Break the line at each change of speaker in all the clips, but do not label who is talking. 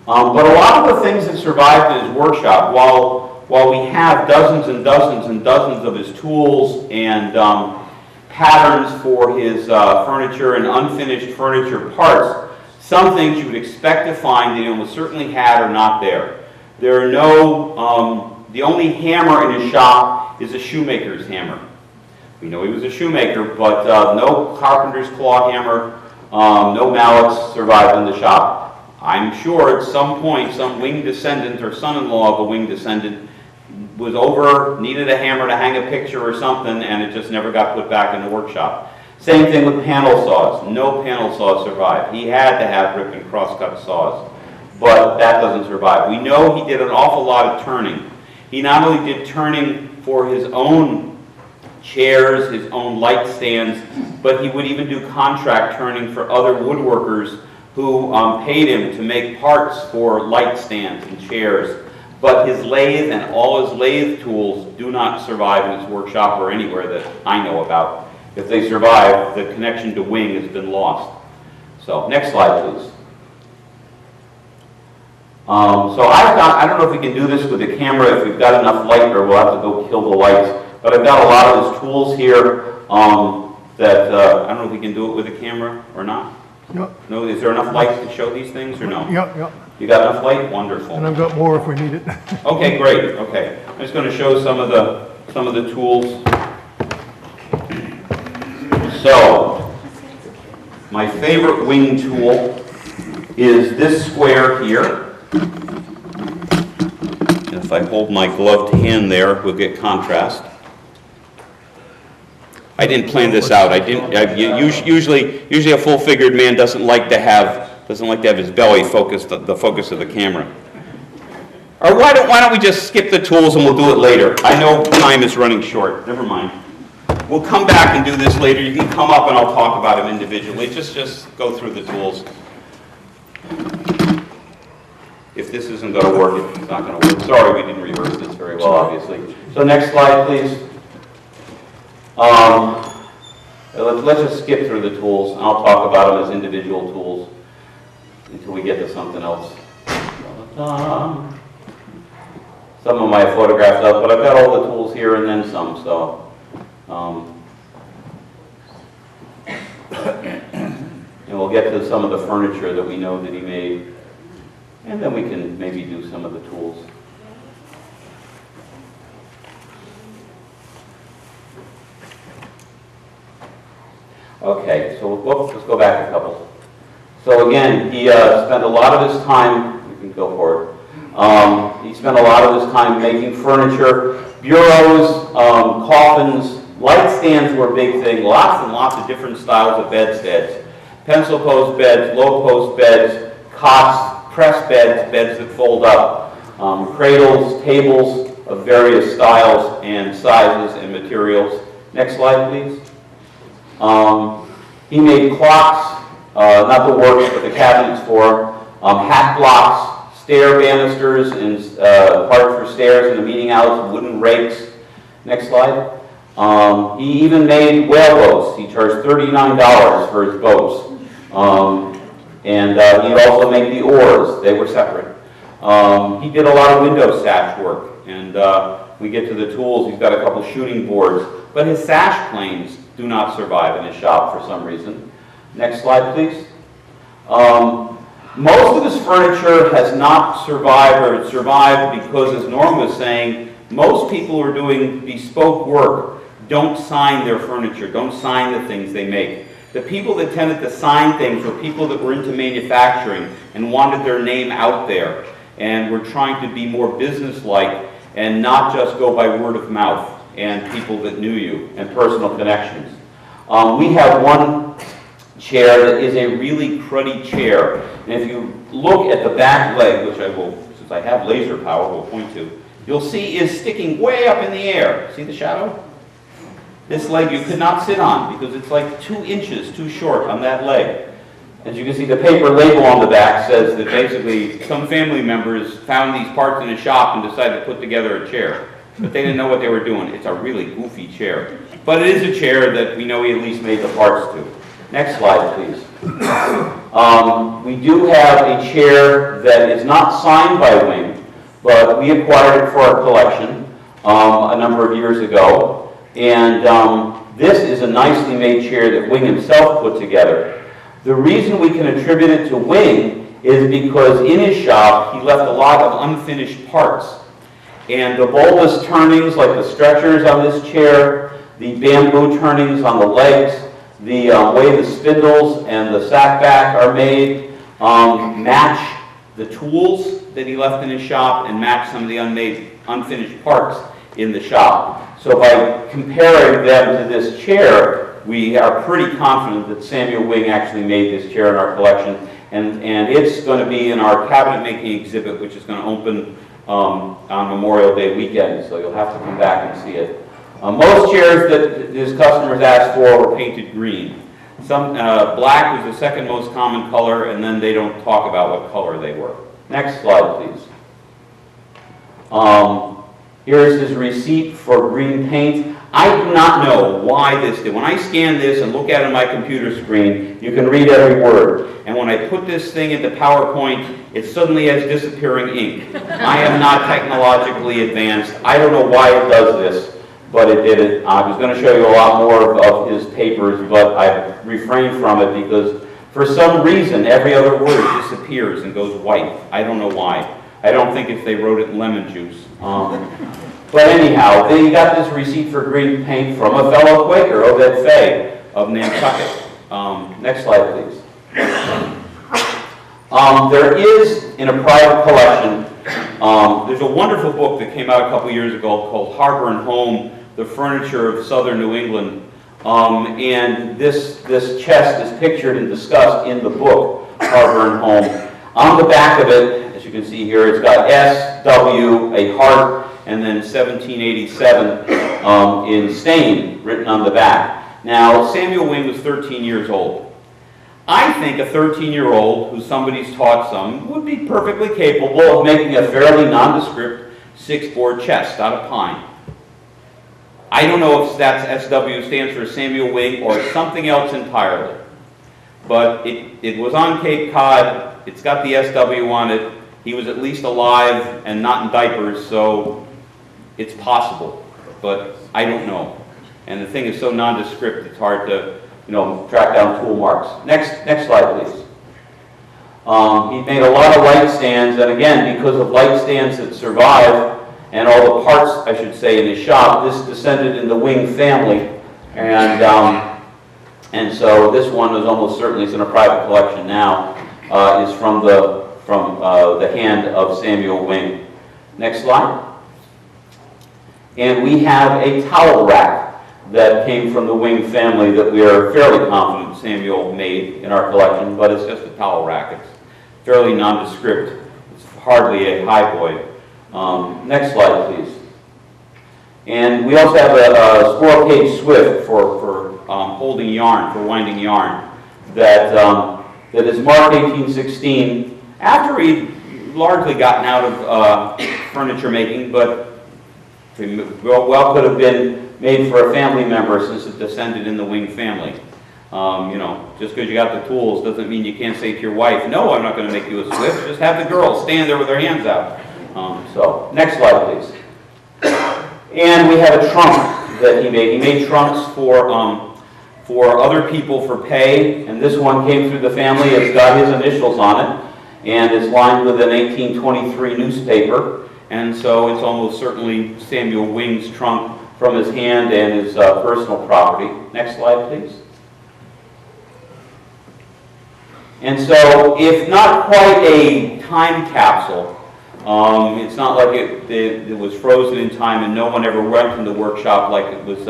But a lot of the things that survived in his workshop, while we have dozens and dozens and dozens of his tools and patterns for his furniture and unfinished furniture parts, some things you would expect to find that he almost certainly had are not there. There are no, the only hammer in his shop is a shoemaker's hammer. We know he was a shoemaker, but no carpenter's claw hammer, no mallets survived in the shop. I'm sure at some point some winged descendant or son-in-law of a winged descendant was over, needed a hammer to hang a picture or something, and it just never got put back in the workshop. Same thing with panel saws. No panel saws survived. He had to have rip and cross-cut saws, but that doesn't survive. We know he did an awful lot of turning. He not only did turning for his own chairs, his own light stands, but he would even do contract turning for other woodworkers who paid him to make parts for light stands and chairs. But his lathe and all his lathe tools do not survive in his workshop or anywhere that I know about. If they survive, the connection to wing has been lost. So, next slide, please. So I don't know if we can do this with the camera, if we've got enough light, or we'll have to go kill the lights. But I've got a lot of his tools here that I don't know if we can do it with a camera or not.
Yep.
No, is there enough light to show these things or no?
Yep.
You got enough light? Wonderful.
And I've got more if we need it.
Okay, great. Okay, I'm just going to show some of the tools. So, my favorite wing tool is this square here. And if I hold my gloved hand there, we'll get contrast. I didn't plan this out. Usually a full-figured man doesn't like to have his belly focused, the focus of the camera. Or why don't we just skip the tools and we'll do it later? I know time is running short. Never mind. We'll come back and do this later. You can come up and I'll talk about them individually. Just go through the tools. If this isn't going to work, it's not going to work. Sorry, we didn't rehearse this very well, obviously. So next slide, please. Let's just skip through the tools, and I'll talk about them as individual tools until we get to something else. Some of my photographs up, but I've got all the tools here and then some, so. And we'll get to some of the furniture that we know that he made, and then we can maybe do some of the tools. Okay, so let's go back a couple. So again, he spent a lot of his time, you can go forward, he spent a lot of his time making furniture, bureaus, coffins, light stands were a big thing, lots and lots of different styles of bedsteads. Pencil post beds, low post beds, cots, press beds, beds that fold up, cradles, tables of various styles and sizes and materials. Next slide, please. He made clocks, not the works, but the cabinets for hat blocks, stair banisters, and parts for stairs in the meeting house, wooden rakes. Next slide. He even made whaleboats. He charged $39 for his boats. And he'd also make the oars. They were separate. He did a lot of window sash work. And we get to the tools. He's got a couple shooting boards. But his sash planes do not survive in his shop for some reason. Next slide, please. Most of his furniture has not survived, or it survived because, as Norm was saying, most people who are doing bespoke work don't sign their furniture, don't sign the things they make. The people that tended to sign things were people that were into manufacturing and wanted their name out there and were trying to be more business-like and not just go by word of mouth and people that knew you and personal connections. We have one chair that is a really cruddy chair. And if you look at the back leg, which I will, since I have laser power, will point to, you'll see is sticking way up in the air. See the shadow? This leg you could not sit on because it's like 2 inches too short on that leg. As you can see, the paper label on the back says that basically some family members found these parts in a shop and decided to put together a chair. But they didn't know what they were doing. It's a really goofy chair. But it is a chair that we know he at least made the parts to. Next slide, please. We do have a chair that is not signed by Wing, but we acquired it for our collection a number of years ago. And this is a nicely made chair that Wing himself put together. The reason we can attribute it to Wing is because in his shop he left a lot of unfinished parts. And the bulbous turnings, like the stretchers on this chair, the bamboo turnings on the legs, the way the spindles and the sack back are made, match the tools that he left in his shop and match some of the unfinished parts in the shop. So by comparing them to this chair, we are pretty confident that Samuel Wing actually made this chair in our collection, and it's going to be in our cabinet making exhibit, which is going to open on Memorial Day weekend, so you'll have to come back and see it. Most chairs that his customers asked for were painted green. Some black was the second most common color, and then they don't talk about what color they were. Next slide, please. Here's his receipt for green paint. I do not know why this did. When I scan this and look at it on my computer screen, you can read every word. And when I put this thing into PowerPoint, it suddenly has disappearing ink. I am not technologically advanced. I don't know why it does this, but it did it. I was going to show you a lot more of his papers, but I refrained from it because for some reason every other word disappears and goes white. I don't know why. I don't think if they wrote it in lemon juice. But anyhow, they got this receipt for green paint from a fellow Quaker, Obed Fay of Nantucket. Next slide, please. There is, in a private collection, there's a wonderful book that came out a couple years ago called Harbor and Home, The Furniture of Southern New England. And this chest is pictured and discussed in the book, Harbor and Home. On the back of it, as you can see here, it's got S.W., a heart, and then 1787 in stain written on the back. Now, Samuel Wing was 13 years old. I think a 13-year-old who somebody's taught some would be perfectly capable of making a fairly nondescript 6-board chest out of pine. I don't know if that's SW stands for Samuel Wing or something else entirely. But it was on Cape Cod. It's got the SW on it. He was at least alive and not in diapers, so it's possible, but I don't know. And the thing is so nondescript, it's hard to, track down tool marks. Next slide, please. He made a lot of light stands, and again, because of light stands that survive, and all the parts, I should say, in his shop, this descended in the Wing family, and so this one is almost certainly, it's in a private collection now, is from the hand of Samuel Wing. Next slide. And we have a towel rack that came from the Wing family that we are fairly confident Samuel made in our collection, but it's just a towel rack. It's fairly nondescript. It's hardly a highboy. Next slide, please. And we also have a squirrel cage swift for holding yarn, for winding yarn, that is marked 1816, after he'd largely gotten out of furniture making, but well could have been made for a family member since it descended in the Wing family. Just because you got the tools doesn't mean you can't say to your wife, no, I'm not going to make you a swift, just have the girls stand there with their hands out. So, next slide, please. And we have a trunk that he made. He made trunks for other people for pay, and this one came through the family. It's got his initials on it, and it's lined with an 1823 newspaper. And so it's almost certainly Samuel Wing's trunk from his hand and his personal property. Next slide, please. And so, if not quite a time capsule, it's not like it was frozen in time and no one ever went in the workshop like it was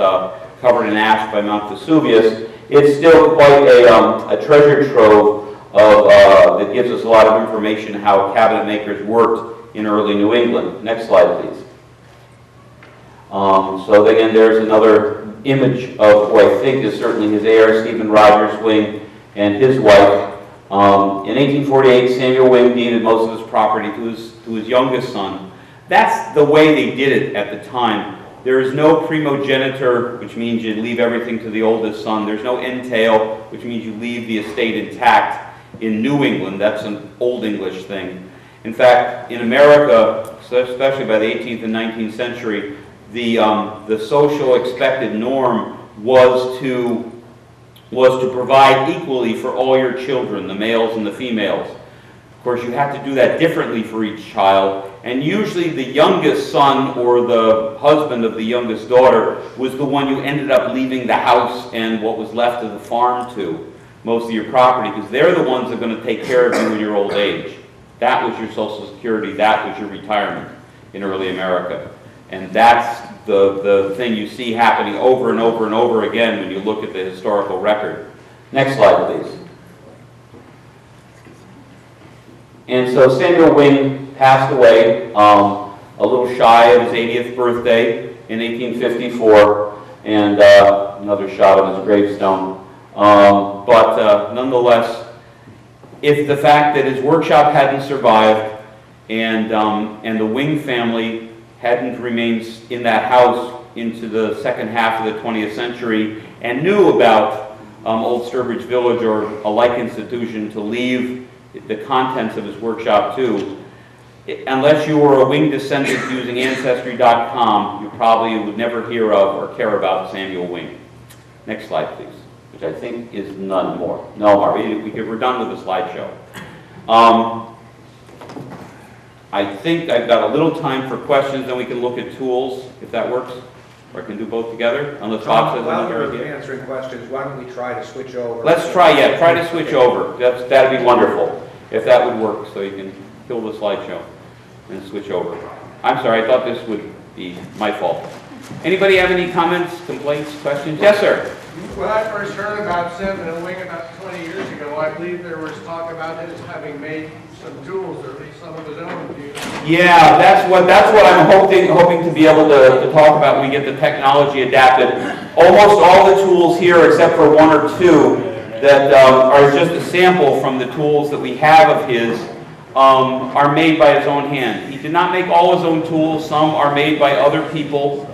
covered in ash by Mount Vesuvius. It's still quite a treasure trove that gives us a lot of information how cabinet makers worked in early New England. Next slide, please. So again, there's another image of who I think is certainly his heir, Stephen Rogers Wing, and his wife. In 1848, Samuel Wing deeded most of his property to his youngest son. That's the way they did it at the time. There is no primogeniture, which means you leave everything to the oldest son. There's no entail, which means you leave the estate intact. in New England. That's an Old English thing. In fact, in America, especially by the 18th and 19th century, the social expected norm was to provide equally for all your children, the males and the females. Of course, you had to do that differently for each child, and usually the youngest son or the husband of the youngest daughter was the one you ended up leaving the house and what was left of the farm to, most of your property, because they're the ones that are going to take care of you in your old age. That was your Social Security, that was your retirement in early America. And that's the thing you see happening over and over and over again when you look at the historical record. Next slide, please. And so Samuel Wing passed away a little shy of his 80th birthday in 1854, and another shot of his gravestone. But nonetheless, if the fact that his workshop hadn't survived and the Wing family hadn't remained in that house into the second half of the 20th century and knew about Old Sturbridge Village or a like institution to leave the contents of his workshop to, unless you were a Wing descendant using Ancestry.com, you probably would never hear of or care about Samuel Wing. Next slide, please, which I think is none more. No, we're done with the slideshow. I think I've got a little time for questions, then we can look at tools, if that works. Or I can do both together, unless Bob says another idea.
While we're answering questions, why don't we try to switch over?
Let's try to switch over. That'd be wonderful, if that would work, so you can kill the slideshow and switch over. I'm sorry, I thought this would be my fault. Anybody have any comments, complaints, questions? Yes, sir.
When I first heard about Samuel Wing about 20 years ago, I believe there was talk about his having made some tools, or at least some of his own.
Yeah, that's what I'm hoping to be able to talk about when we get the technology adapted. Almost all the tools here, except for one or two, that are just a sample from the tools that we have of his, are made by his own hand. He did not make all his own tools. Some are made by other people.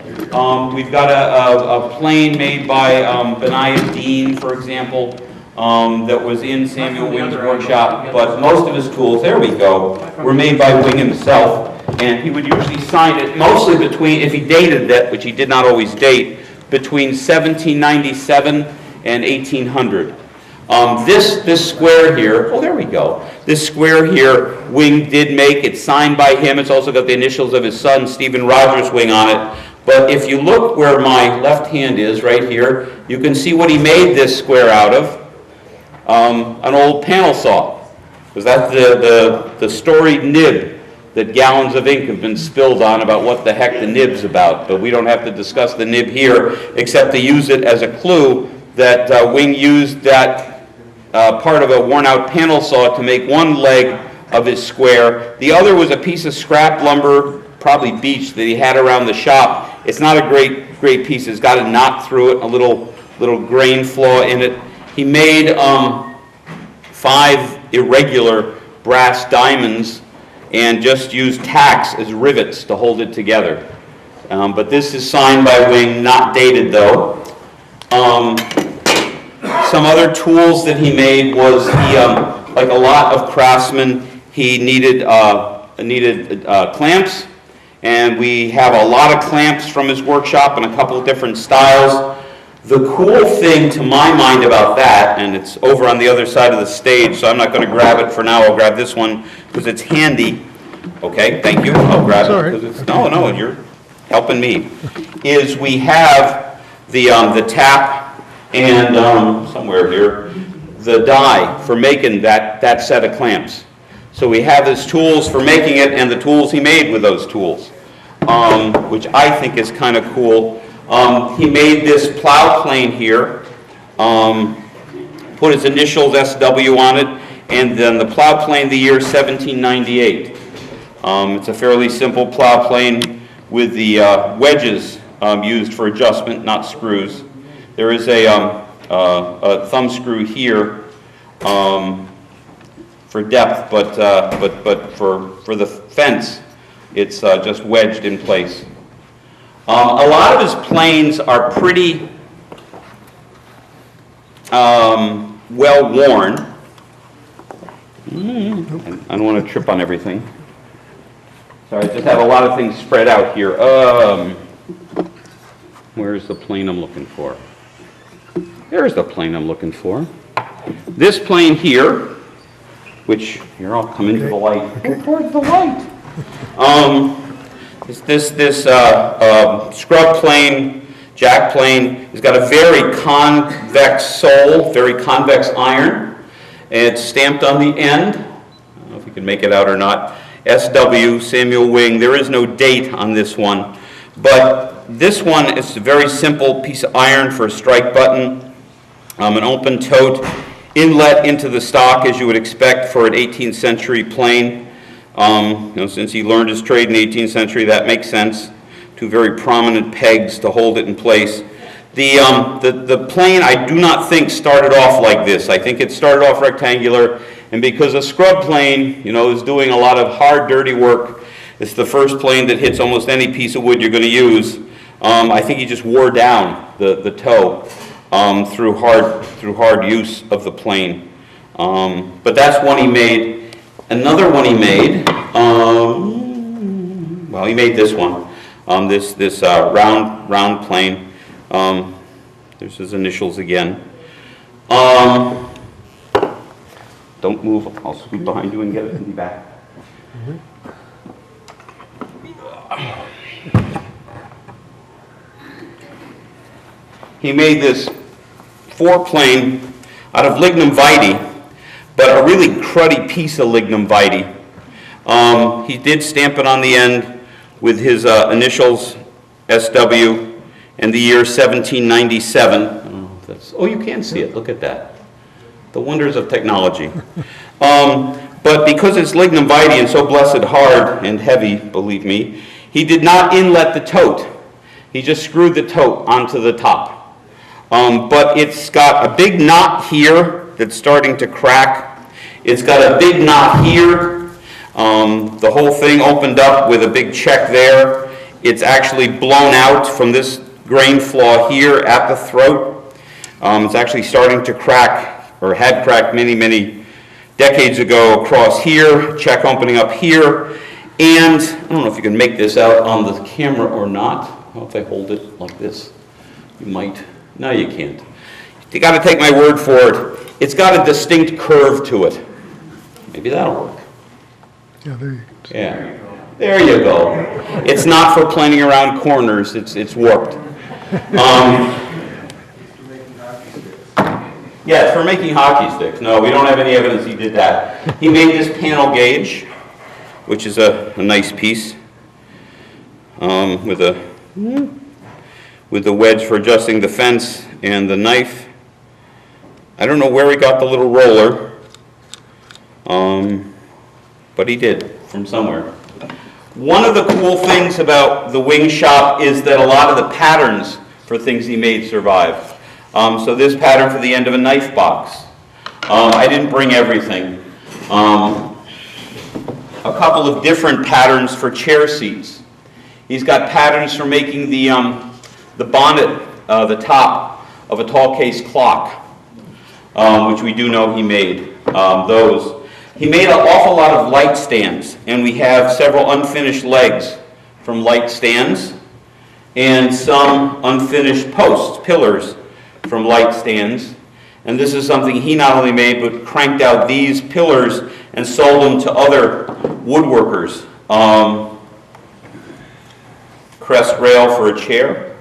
We've got a plane made by Benaiah Dean, for example, that was in Samuel Wing's workshop, but most of his tools, there we go, were made by Wing himself, and he would usually sign it mostly between, if he dated that, which he did not always date, between 1797 and 1800. This square here, oh, there we go. This square here, Wing did make. It's signed by him. It's also got the initials of his son, Stephen Rogers Wing, on it. But if you look where my left hand is, right here, you can see what he made this square out of. An old panel saw. Because that's the storied nib that gallons of ink have been spilled on about what the heck the nib's about. But we don't have to discuss the nib here, except to use it as a clue that Wing used that part of a worn-out panel saw to make one leg of his square. The other was a piece of scrap lumber, probably beech, that he had around the shop. It's not a great piece. It's got a knot through it, a little grain flaw in it. He made 5 irregular brass diamonds and just used tacks as rivets to hold it together. But this is signed by Wing, not dated though. Some other tools that he made was like a lot of craftsmen, he needed clamps, and we have a lot of clamps from his workshop in a couple of different styles. The cool thing to my mind about that, and it's over on the other side of the stage, so I'm not going to grab it for now. I'll grab this one because it's handy. Okay, thank you. I'll grab it because it's no, you're helping me. Is we have the tap and somewhere here the die for making that set of clamps. So we have his tools for making it and the tools he made with those tools, which I think is kind of cool. He made this plow plane here, put his initials SW on it, and then the plow plane the year 1798. It's a fairly simple plow plane with the wedges used for adjustment, not screws. There is a thumb screw here for depth, but for the fence, it's just wedged in place. A lot of his planes are pretty well worn. I don't want to trip on everything. Sorry, I just have a lot of things spread out here. Where's the plane I'm looking for? There's the plane I'm looking for. This plane here, which, here I'll come into the light. Go towards the light. This scrub plane, jack plane, has got a very convex sole, very convex iron. And it's stamped on the end. I don't know if you can make it out or not. SW, Samuel Wing. There is no date on this one. But this one is a very simple piece of iron for a strike button. An open tote, inlet into the stock as you would expect for an 18th century plane. Since he learned his trade in the 18th century, that makes sense. Two very prominent pegs to hold it in place. The plane, I do not think, started off like this. I think it started off rectangular, and because a scrub plane, is doing a lot of hard, dirty work, it's the first plane that hits almost any piece of wood you're going to use. I think he just wore down the toe through hard use of the plane. But that's one he made. Another one he made, he made this one. This round plane. There's his initials again. Don't move. I'll sweep behind you and get it in the back. He made this four-plane out of lignum vitae, but a really cruddy piece of lignum vitae. He did stamp it on the end with his initials, SW, and the year 1797. Oh, you can see it. Look at that. The wonders of technology. But because it's lignum vitae and so blessed hard and heavy, believe me, he did not inlet the tote. He just screwed the tote onto the top. But it's got a big knot here that's starting to crack. It's got a big knot here. The whole thing opened up with a big check there. It's actually blown out from this grain flaw here at the throat. It's actually starting to crack, or had cracked many, many decades ago across here, check opening up here. And I don't know if you can make this out on the camera or not. Well, if I hold it like this, you might. No, you can't. You got to take my word for it. It's got a distinct curve to it. Maybe that'll work.
Yeah, there you go.
Yeah, there you go. It's not for planing around corners. It's warped. Yeah, it's for making hockey sticks. No, we don't have any evidence he did that. He made this panel gauge, which is a nice piece, with a wedge for adjusting the fence and the knife. I don't know where he got the little roller, but he did from somewhere. One of the cool things about the wing shop is that a lot of the patterns for things he made survive. So this pattern for the end of a knife box. I didn't bring everything. A couple of different patterns for chair seats. He's got patterns for making the bonnet, the top of a tall case clock, which we do know he made those. He made an awful lot of light stands, and we have several unfinished legs from light stands, and some unfinished posts, pillars, from light stands. And this is something he not only made, but cranked out these pillars and sold them to other woodworkers. Crest rail for a chair.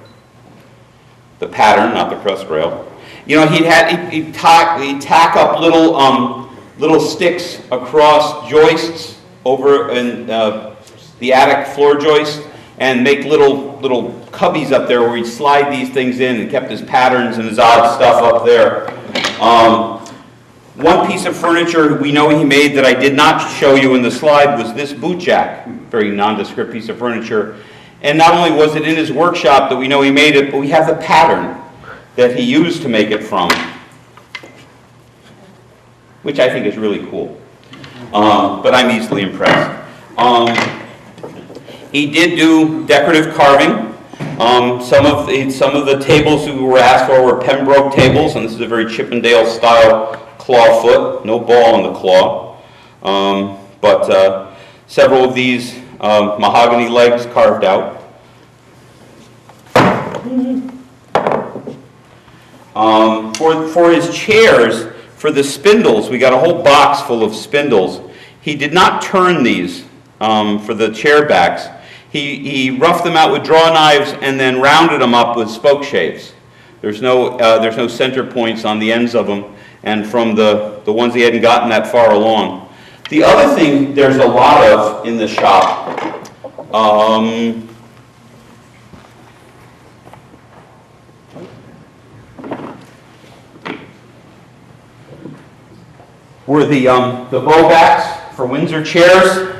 The pattern, not the crest rail. He'd tack up little sticks across joists over in the attic floor joist, and make little cubbies up there where he'd slide these things in, and kept his patterns and his odd stuff up there. One piece of furniture we know he made that I did not show you in the slide was this boot jack, very nondescript piece of furniture. And not only was it in his workshop that we know he made it, but we have the pattern that he used to make it from, which I think is really cool. But I'm easily impressed. He did do decorative carving. Some of the tables we were asked for were Pembroke tables, and this is a very Chippendale style claw foot, no ball in the claw. But several of these mahogany legs carved out. For his chairs, for the spindles, we got a whole box full of spindles. He did not turn these for the chair backs. He roughed them out with draw knives and then rounded them up with spoke shaves. There's no center points on the ends of them, and from the ones he hadn't gotten that far along. The other thing there's a lot of in the shop, were the bow backs for Windsor chairs.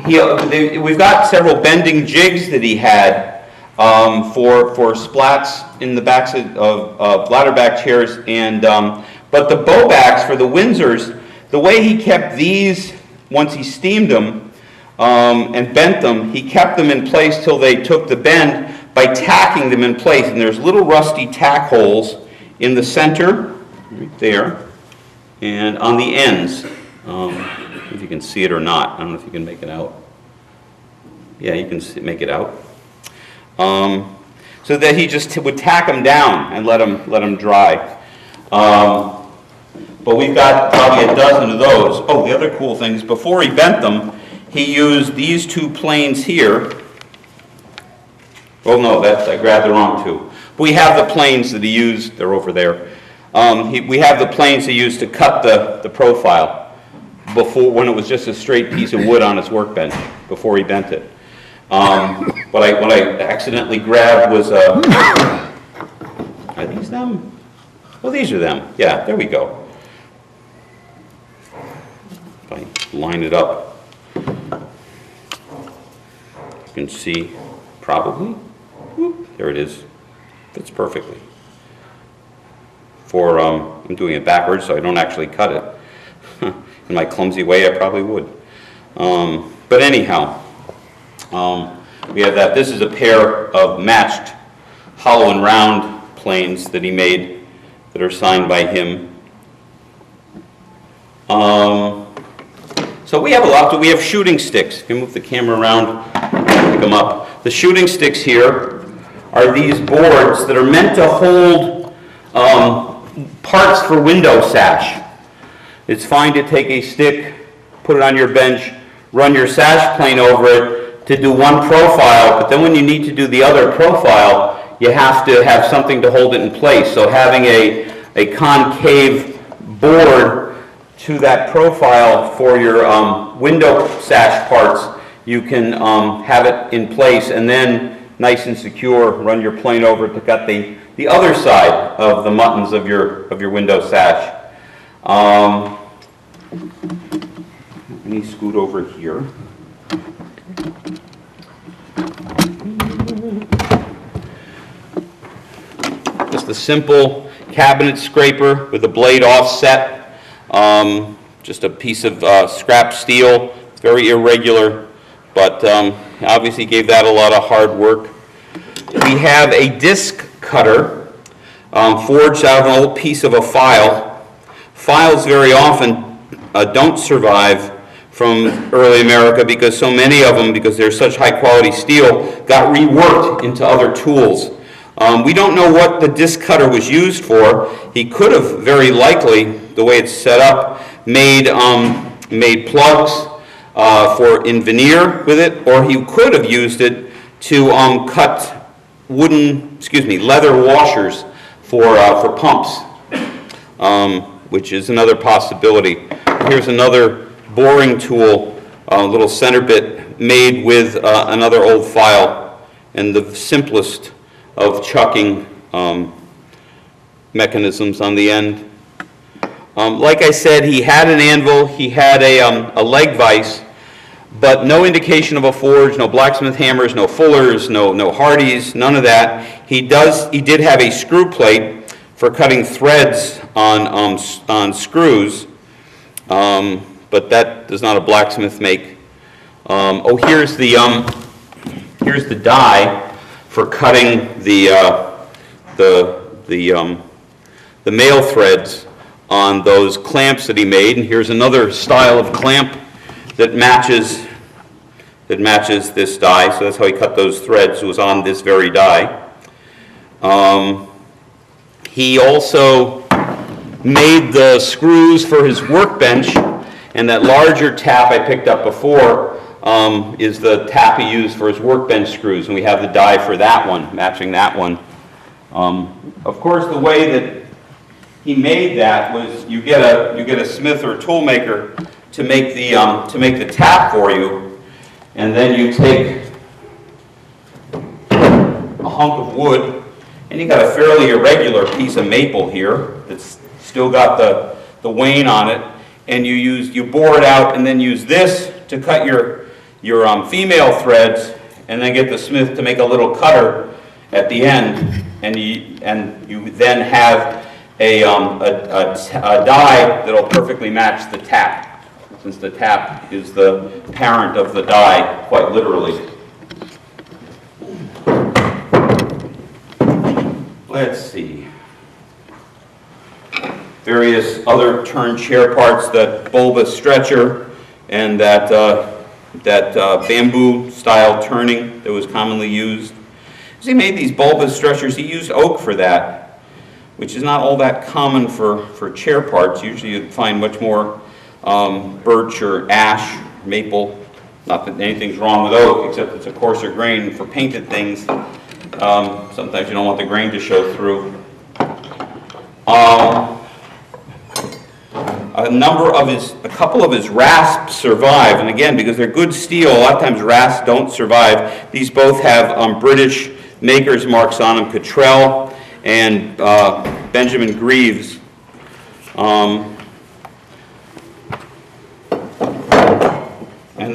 We've got several bending jigs that he had for splats in the backs of ladder back chairs, and but the bow backs for the Windsors, the way he kept these once he steamed them and bent them, he kept them in place till they took the bend by tacking them in place. And there's little rusty tack holes in the center, right there, and on the ends. If you can see it or not, I don't know if you can make it out. Yeah, you can make it out. So that he just would tack them down and let them dry. But we've got probably a dozen of those. Oh, the other cool thing is before he bent them, he used these two planes here. Oh no, I grabbed the wrong two. We have the planes that he used. They're over there. We have the planes he used to cut the profile before, when it was just a straight piece of wood on his workbench before he bent it. What I accidentally grabbed was are these them? Well, these are them. Yeah, there we go. If I line it up, you can see probably. Whoop, there it is. Fits perfectly. I'm doing it backwards, so I don't actually cut it. In my clumsy way, I probably would. But anyhow, we have that. This is a pair of matched hollow and round planes that he made that are signed by him. So we have a lot. We have shooting sticks. You can move the camera around, pick them up. The shooting sticks here are these boards that are meant to hold parts for window sash. It's fine to take a stick, put it on your bench, run your sash plane over it to do one profile, but then when you need to do the other profile, you have to have something to hold it in place. So having a concave board to that profile for your window sash parts, you can have it in place and then nice and secure, run your plane over to cut the other side of the muttons of your window sash. Let me scoot over here. Just a simple cabinet scraper with a blade offset. Just a piece of scrap steel, very irregular, but obviously gave that a lot of hard work. We have a disc cutter forged out of an old piece of a file. Files very often don't survive from early America because so many of them, because they're such high quality steel, got reworked into other tools. We don't know what the disc cutter was used for. He could have very likely, the way it's set up, made plugs in veneer with it, or he could have used it to cut leather washers for pumps, which is another possibility. Here's another boring tool, a little center bit made with another old file, and the simplest of chucking mechanisms on the end. Like I said, he had an anvil, he had a leg vise, but no indication of a forge, no blacksmith hammers, no fullers, no Hardys, none of that. He did have a screw plate for cutting threads on screws, but that does not a blacksmith make. Here's the die for cutting the male threads on those clamps that he made. And here's another style of clamp that matches this die. So that's how he cut those threads. It was on this very die. He also made the screws for his workbench, and that larger tap I picked up before is the tap he used for his workbench screws, and we have the die for that one, matching that one. Of course, the way that he made that was you get a smith or a tool maker to make the tap for you, and then you take a hunk of wood, and you got a fairly irregular piece of maple here that's still got the wane on it, and you bore it out, and then use this to cut your female threads, and then get the smith to make a little cutter at the end, and you then have a die that'll perfectly match the tap, since the tap is the parent of the die, quite literally. Let's see. Various other turn chair parts, that bulbous stretcher and that bamboo style turning that was commonly used. As he made these bulbous stretchers, he used oak for that, which is not all that common for chair parts. Usually you'd find much more birch or ash, maple. Not that anything's wrong with oak, except it's a coarser grain. For painted things, sometimes you don't want the grain to show through. A couple of his rasps survive, and again, because they're good steel, a lot of times rasps don't survive. These both have British makers' marks on them, Cottrell and Benjamin Greaves. And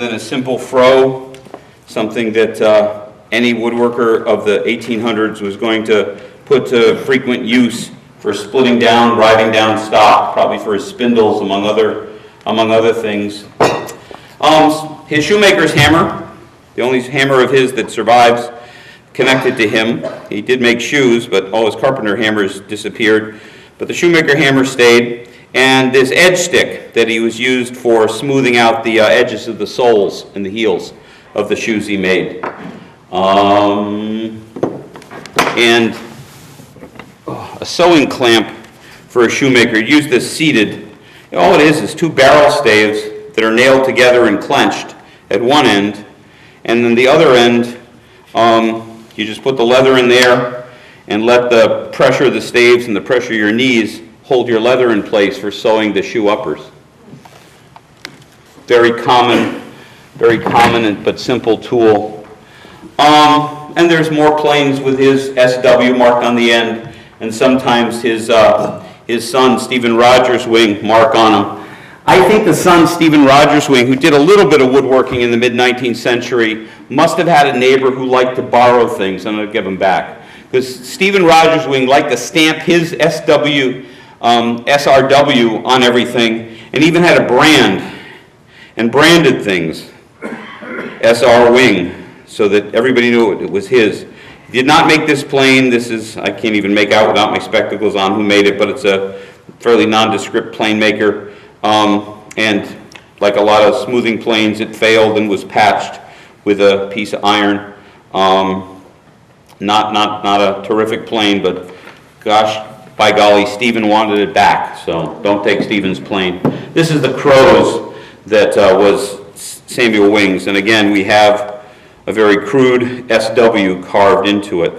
then a simple froe, something that any woodworker of the 1800s was going to put to frequent use for splitting down, riding down stock, probably for his spindles, among other things. His shoemaker's hammer, the only hammer of his that survives, connected to him. He did make shoes, but all his carpenter hammers disappeared. But the shoemaker hammer stayed, and this edge stick that he was used for smoothing out the edges of the soles and the heels of the shoes he made. And a sewing clamp for a shoemaker. He used this seated. All it is two barrel staves that are nailed together and clenched at one end, and then the other end, you just put the leather in there and let the pressure of the staves and the pressure of your knees hold your leather in place for sewing the shoe uppers. Very common but simple tool. And there's more planes with his SW marked on the end, and sometimes his son, Stephen Rogers' wing, mark on them. I think the son, Stephen Rogers' wing, who did a little bit of woodworking in the mid-19th century, must have had a neighbor who liked to borrow things and I'd give them back. Because Stephen Rogers' wing liked to stamp his SRW on everything, and even had a brand, and branded things, SR Wing, so that everybody knew it was his. He did not make this plane. This is, I can't even make out without my spectacles on who made it, but it's a fairly nondescript plane maker. And like a lot of smoothing planes, it failed and was patched with a piece of iron. Not a terrific plane, but gosh, by golly, Stephen wanted it back, so don't take Stephen's plane. This is the Crows that was Samuel Wing's, and again, we have a very crude SW carved into it.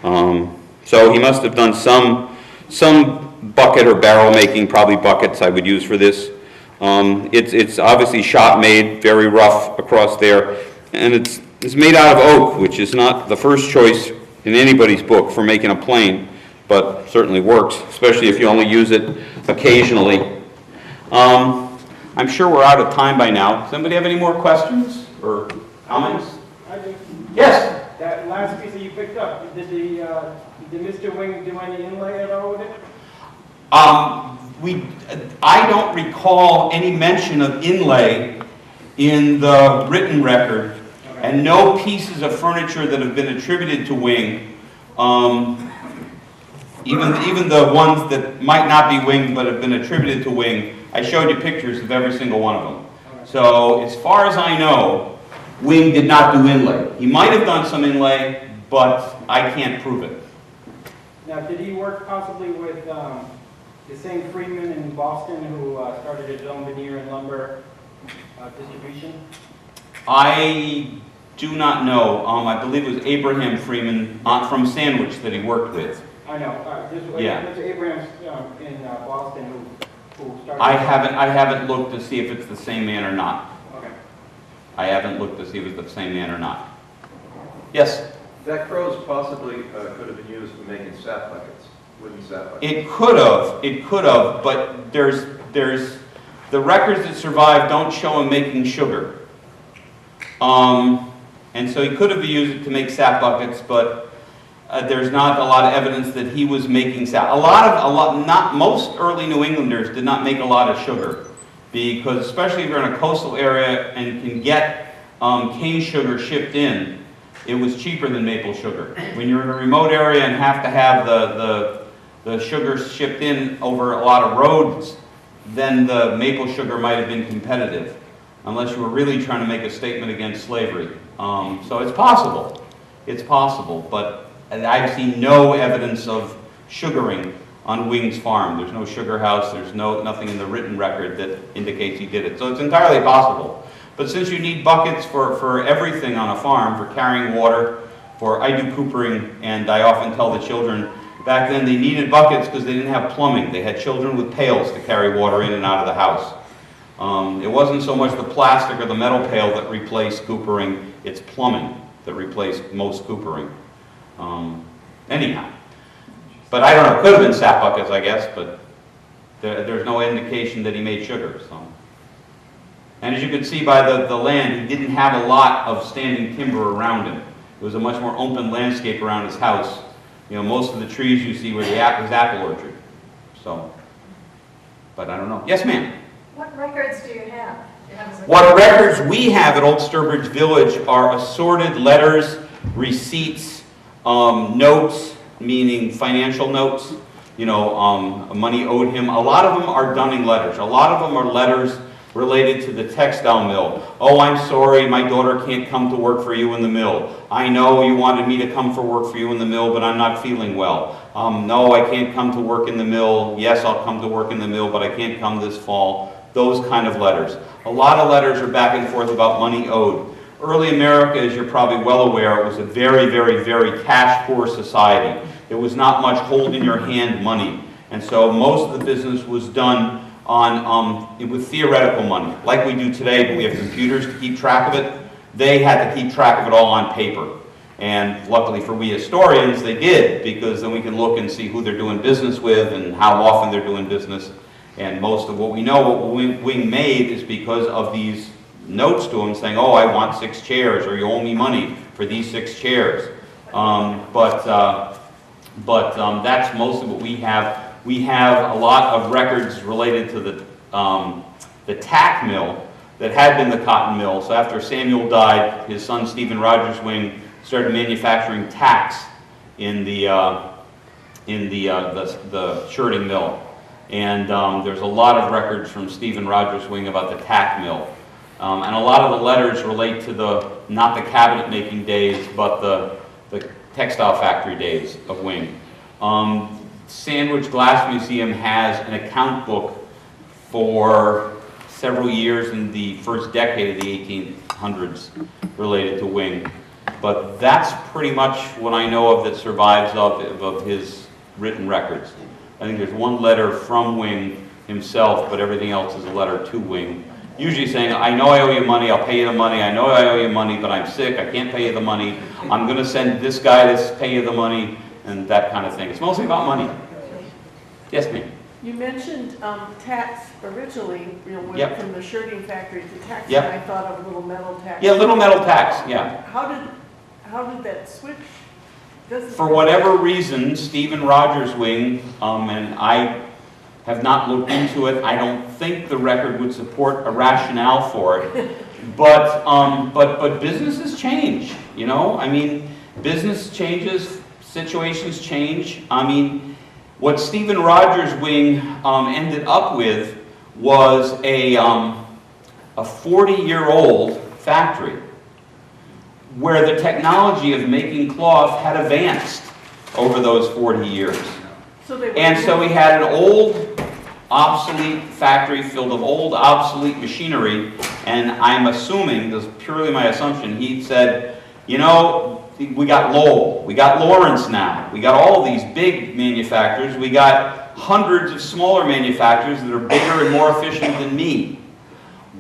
So he must have done some bucket or barrel making, probably buckets I would use for this. It's obviously shop made, very rough across there, and it's made out of oak, which is not the first choice in anybody's book for making a plane, but certainly works, especially if you only use it occasionally. I'm sure we're out of time by now. Does anybody have any more questions or comments? Yes?
That last piece that you picked up, did Mr. Wing do any inlay at all with it?
I don't recall any mention of inlay in the written record, and no pieces of furniture that have been attributed to Wing even the ones that might not be winged but have been attributed to wing, I showed you pictures of every single one of them. So as far as I know, Wing did not do inlay. He might have done some inlay, but I can't prove it.
Now, did he work possibly with the same Freeman in Boston who started his own veneer and lumber distribution?
I do not know. I believe it was Abraham Freeman from Sandwich that he worked with.
I know.
Yeah.
Mr. Abrams in Boston who started.
I haven't looked to see if it's the same man or not.
Okay.
I haven't looked to see if it's the same man or not. Yes?
That crow's possibly could have been used for making sap buckets, wooden sap buckets.
It could have, but there's the records that survive don't show him making sugar. And so he could have used it to make sap buckets, but there's not a lot of evidence that he was making sap. Not most early New Englanders did not make a lot of sugar, because especially if you're in a coastal area and can get cane sugar shipped in, it was cheaper than maple sugar. When you're in a remote area and have to have the sugar shipped in over a lot of roads, then the maple sugar might have been competitive, unless you were really trying to make a statement against slavery. So it's possible. It's possible, but I've seen no evidence of sugaring on Wing's farm. There's no sugar house. There's nothing in the written record that indicates he did it. So it's entirely possible. But since you need buckets for everything on a farm, for carrying water, I do coopering, and I often tell the children, back then they needed buckets because they didn't have plumbing. They had children with pails to carry water in and out of the house. It wasn't so much the plastic or the metal pail that replaced coopering, it's plumbing that replaced most coopering. Anyhow. But I don't know, it could have been sap buckets, I guess, but there's no indication that he made sugar. So. And as you can see by the land, he didn't have a lot of standing timber around him. It was a much more open landscape around his house. You know, most of the trees you see were his apple orchard. So, but I don't know. Yes, ma'am?
What records do you have?
What records we have at Old Sturbridge Village are assorted letters, receipts, notes, meaning financial notes, you know, money owed him. A lot of them are dunning letters. A lot of them are letters related to the textile mill. Oh, I'm sorry, my daughter can't come to work for you in the mill. I know you wanted me to come for work for you in the mill, but I'm not feeling well. No, I can't come to work in the mill. Yes, I'll come to work in the mill, but I can't come this fall. Those kind of letters. A lot of letters are back and forth about money owed. Early America, as you're probably well aware, was a very, very, very cash-poor society. There was not much hold-in-your-hand money. And so most of the business was done with theoretical money, like we do today, but we have computers to keep track of it. They had to keep track of it all on paper. And luckily for we historians, they did, because then we can look and see who they're doing business with and how often they're doing business. And most of what we know, what Wing made, is because of these notes to him saying, oh, I want 6 chairs, or you owe me money for these 6 chairs. But that's mostly what we have. We have a lot of records related to the tack mill that had been the cotton mill. So after Samuel died, his son Stephen Rogers Wing started manufacturing tacks in the shirting mill. And there's a lot of records from Stephen Rogers Wing about the tack mill. And a lot of the letters relate to not the cabinet making days, but the textile factory days of Wing. Sandwich Glass Museum has an account book for several years in the first decade of the 1800s related to Wing. But that's pretty much what I know of that survives of his written records. I think there's one letter from Wing himself, but everything else is a letter to Wing. Usually saying, I know I owe you money, I'll pay you the money, I know I owe you money, but I'm sick, I can't pay you the money, I'm going to send this guy to pay you the money, and that kind of thing. It's mostly about money. Yes, ma'am?
You mentioned tacks originally, you know,
Yep.
from the shirting factory to tacks,
Yep.
and I thought of little metal tacks.
Yeah, little metal tacks, yeah.
How did that switch?
For whatever reason, Stephen Rogers Wing, and I have not looked into it, I don't think the record would support a rationale for it, but businesses change, you know? I mean, business changes, situations change. I mean, What Stephen Rogers' wing ended up with was a 40-year-old factory where the technology of making cloth had advanced over those 40 years. And so he had an old, obsolete factory filled of old, obsolete machinery, and I'm assuming, this is purely my assumption, he said, you know, we got Lowell, we got Lawrence now, we got all these big manufacturers, we got hundreds of smaller manufacturers that are bigger and more efficient than me.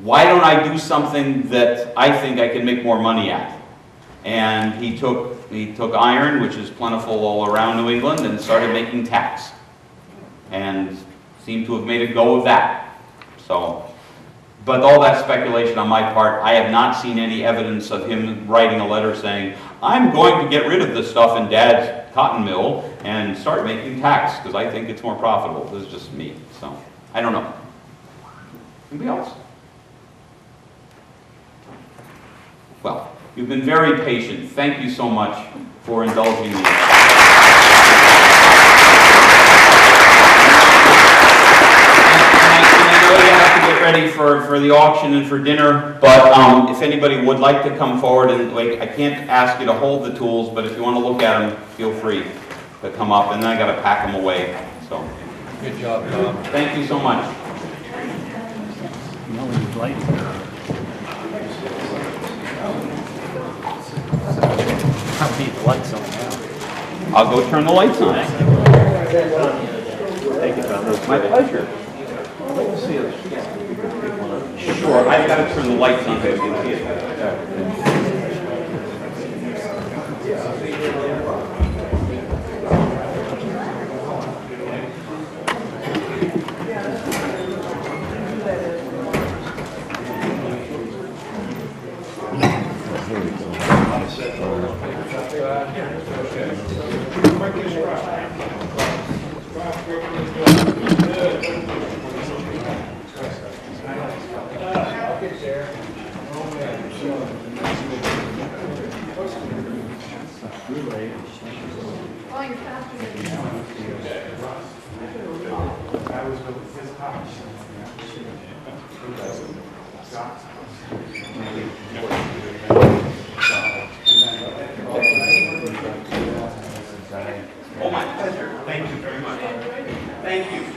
Why don't I do something that I think I can make more money at? And he took iron, which is plentiful all around New England, and started making tacks. And seemed to have made a go of that. So, but all that speculation on my part, I have not seen any evidence of him writing a letter saying, I'm going to get rid of this stuff in Dad's cotton mill and start making tacks because I think it's more profitable. This is just me. So, I don't know. Anybody else? Well, you've been very patient. Thank you so much for indulging me. Ready for the auction and for dinner, but if anybody would like to come forward, and I can't ask you to hold the tools, but if you want to look at them, feel free to come up, and then I got to pack them away. So,
Good job, Tom.
Thank you so much. I'll go turn the lights on.
Thank you, Tom.
My pleasure. Sure, I've got to turn the lights on so you can see it. Oh, my pleasure. Thank you very much. Thank you.